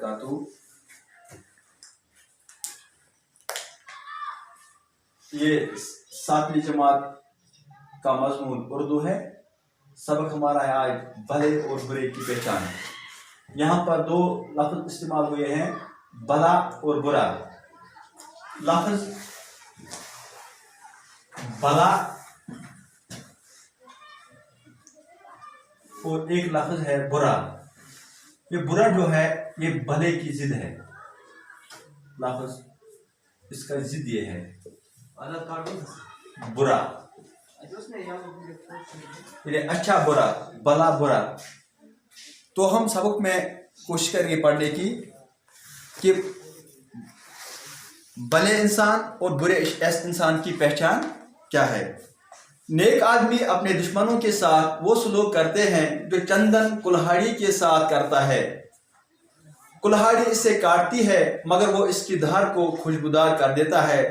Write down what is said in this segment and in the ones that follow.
वबरकातुहू। ये 7वीं जमात का मजमून उर्दू है। सबक हमारा है आज भले और बुरे की पहचान। यहाँ पर 2 लफ्ज इस्तेमाल हुए हैं, भला और बुरा। लफ्ज भला और एक लफ्ज है बुरा। ये बुरा जो है ये भले की जिद है। लफ्ज इसका जिद ये है बुरा, ये अच्छा बुरा, भला बुरा। तो हम सबक में कोशिश करेंगे पढ़ने की कि भले इंसान और बुरे इंसान की पहचान क्या है। नेक आदमी अपने दुश्मनों के साथ वो सलूक करते हैं जो चंदन कुल्हाड़ी के साथ करता है। कुल्हाड़ी इसे काटती है मगर वो इसकी धार को खुशबूदार कर देता है।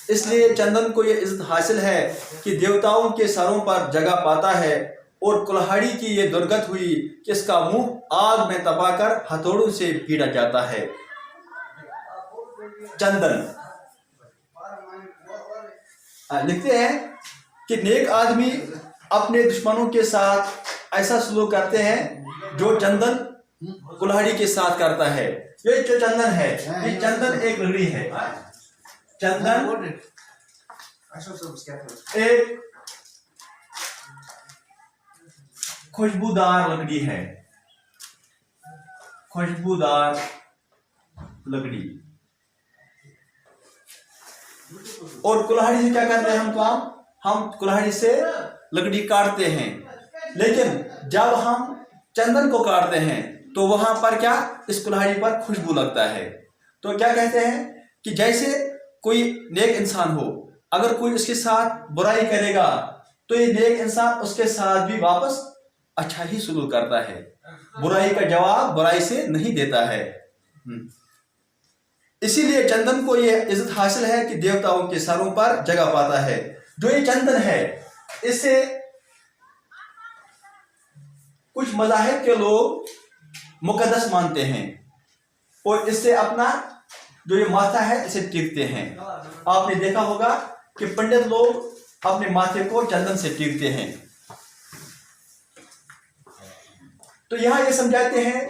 इसलिए चंदन को ये इज्जत हासिल है कि देवताओं के सरों पर जगह पाता है, और कुल्हाड़ी की ये दुर्गत हुई कि इसका मुंह आग में तपाकर हथौड़ों से पीटा जाता है। चंदन लिखते हैं कि नेक आदमी अपने दुश्मनों के साथ ऐसा सलूक करते हैं जो चंदन कुल्हाड़ी के साथ करता है। ये जो चंदन है, ये चंदन एक लकड़ी है। चंदन एक खुशबूदार लकड़ी है, खुशबूदार लकड़ी। और कुल्हाड़ी से क्या करते हैं हम काम? हम कुल्हाड़ी से लकड़ी काटते हैं, लेकिन जब हम चंदन को काटते हैं तो वहां पर क्या, इस कुल्हाड़ी पर खुशबू लगता है। तो क्या कहते हैं कि जैसे कोई नेक इंसान हो, अगर कोई उसके साथ बुराई करेगा तो ये नेक इंसान उसके साथ भी वापस अच्छा ही सलूक करता है, बुराई का जवाब बुराई से नहीं देता है। इसीलिए चंदन को यह इज्जत हासिल है कि देवताओं के सरों पर जगह पाता है। जो ये चंदन है, इसे कुछ मज़ाहिब के लोग मुकद्दस मानते हैं और इससे अपना जो ये माथा है इसे टीकते हैं। आपने देखा होगा कि पंडित लोग अपने माथे को चंदन से टीकते हैं। तो यहां ये समझाते हैं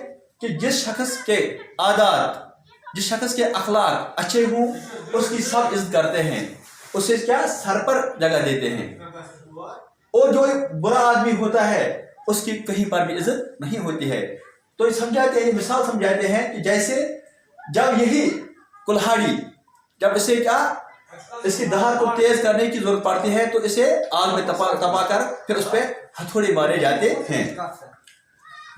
कि जिस शख्स के आदत, जिस शख्स के अखलाक अच्छे हों उसकी सब इज्जत करते हैं, उसे क्या सर पर जगह देते हैं। और जो बुरा आदमी होता है उसकी कहीं पर भी इज्जत नहीं होती है। तो समझाते हैं, मिसाल समझाते हैं कि जैसे जब यही कुल्हाड़ी, जब इसे क्या, इसकी धार को तेज करने की जरूरत पड़ती है तो इसे आग में तपाकर फिर उस पर हथौड़े मारे जाते हैं।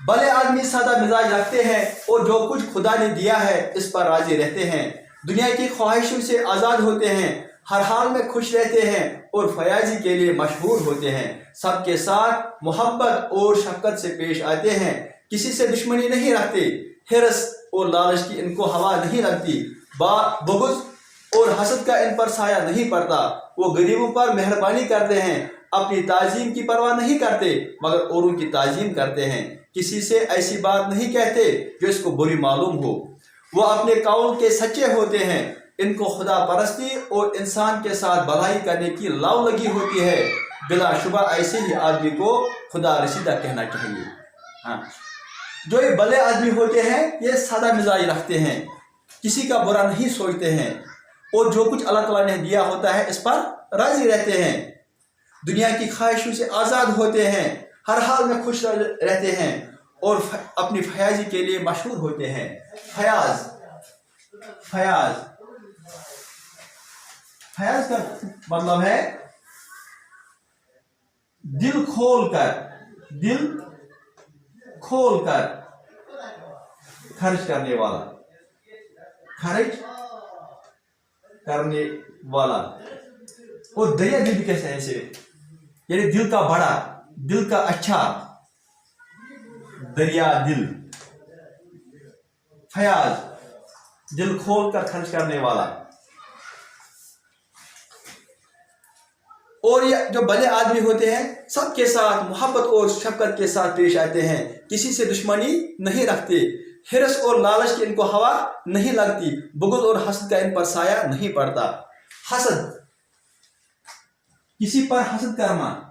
भले आदमी सादा मिजाज रखते हैं और जो कुछ खुदा ने दिया है इस पर राजी रहते हैं। दुनिया की ख्वाहिशों से आज़ाद होते हैं, हर हाल में खुश रहते हैं और फयाजी के लिए मशहूर होते हैं। सबके साथ मोहब्बत और शफकत से पेश आते हैं, किसी से दुश्मनी नहीं रखते, हिरस और लालच की इनको हवा नहीं लगती, बुग़्ज़ और हसद का इन पर साया नहीं पड़ता। वो गरीबों पर मेहरबानी करते हैं, अपनी ताज़ीम की परवाह नहीं करते मगर औरों की ताज़ीम करते हैं। किसी से ऐसी बात नहीं कहते जो इसको बुरी मालूम हो। वो अपने कौल के सच्चे होते हैं, इनको खुदा परस्ती और इंसान के साथ भलाई करने की लव लगी होती है। बिलाशुबा ऐसे ही आदमी को खुदा रसीदा कहना चाहिए। हाँ, जो ये भले आदमी होते हैं ये सादा मिजाज रखते हैं, किसी का बुरा नहीं सोचते हैं और जो कुछ अल्लाह ताला ने दिया होता है इस पर राजी रहते हैं। दुनिया की ख्वाहिशों से आज़ाद होते हैं, हर हाल में खुश रहते हैं और अपनी फयाजी के लिए मशहूर होते हैं। फयाज, फयाज, फयाज का मतलब है दिल खोल कर, दिल खोल कर खर्च करने वाला, खर्च करने वाला। और दरिया दिल कैसे है, इसे यानी दिल का बड़ा, दिल का अच्छा, दरिया दिल। फयाज, दिल खोल कर खर्च करने वाला। और ये जो भले आदमी होते हैं सबके साथ मोहब्बत और शफकत के साथ पेश आते हैं, किसी से दुश्मनी नहीं रखते, हिरस और लालच की इनको हवा नहीं लगती, बुग़्ज़ और हसद का इन पर साया नहीं पड़ता। हसद, किसी पर हसद करना,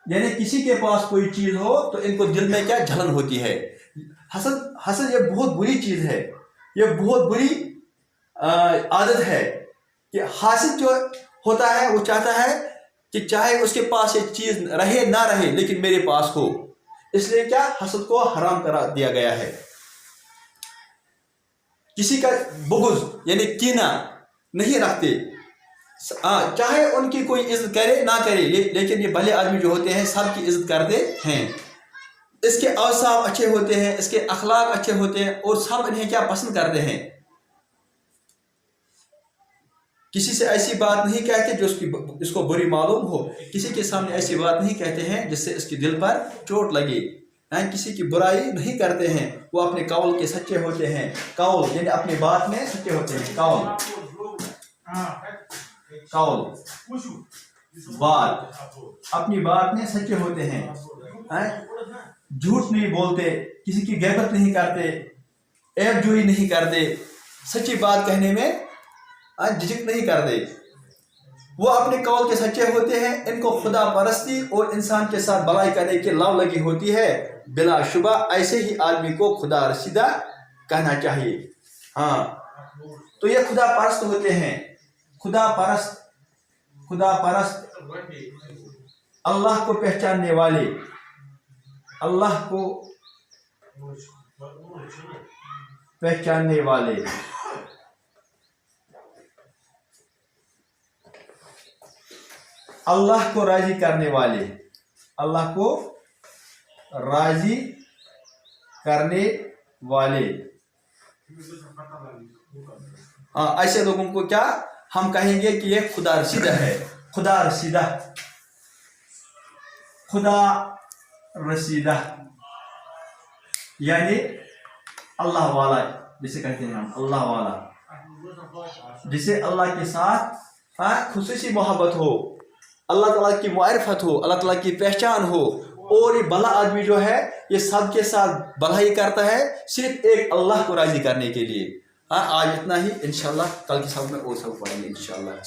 यानी किसी के पास कोई चीज हो तो इनको दिल में क्या जलन होती है। हसद ये बहुत बुरी चीज है, ये बहुत बुरी आदत है कि हासिद जो होता है वो चाहता है कि चाहे उसके पास ये चीज रहे ना रहे लेकिन मेरे पास हो, इसलिए क्या हसद को हराम करा दिया गया है। किसी का बुग़्ज़ यानी कीना नहीं रखते, चाहे उनकी कोई इज्जत करे ना करे, लेकिन ये भले आदमी जो होते हैं सबकी इज्जत करते हैं, इसके औसाफ अच्छे होते हैं, इसके अखलाक अच्छे होते हैं और सब इन्हें क्या पसंद करते हैं। किसी से ऐसी बात नहीं कहते जो इसको बुरी मालूम हो, किसी के सामने ऐसी बात नहीं कहते हैं जिससे इसके दिल पर चोट लगे, किसी की बुराई नहीं करते हैं, वो अपने कौल के सच्चे होते हैं। कौल यानी अपनी बात में सच्चे होते हैं। कौल बात, अपनी बात में सच्चे होते हैं, झूठ नहीं बोलते, किसी की गैबत नहीं करते, ऐबजोई नहीं करते, सच्ची बात कहने में झिझक नहीं करते, वो अपने कौल के सच्चे होते हैं। इनको खुदा परस्ती और इंसान के साथ भलाई करने की लव लगी होती है। बिलाशुबा ऐसे ही आदमी को खुदा रसीदा कहना चाहिए। तो ये खुदा परस्त होते हैं, खुदा परस्त अल्लाह को पहचानने वाले, अल्लाह को पहचानने वाले, अल्लाह को राजी करने वाले, अल्लाह को राजी करने वाले। ऐसे लोगों को क्या हम कहेंगे कि ये खुदा रसीदा है। खुदा रसीदा, खुदा रसीदा यानी अल्लाह वाला, जिसे कहते हैं हम अल्लाह वाला, जिसे अल्लाह के साथ खुसूसी मोहब्बत हो, अल्लाह ताला की मारिफत हो, अल्लाह ताला की पहचान हो। और ये भला आदमी जो है ये सबके साथ भलाई करता है सिर्फ एक अल्लाह को राजी करने के लिए। आज इतना ही, इंशाल्लाह कल के सब में और सब पढ़ेंगे इंशाल्लाह।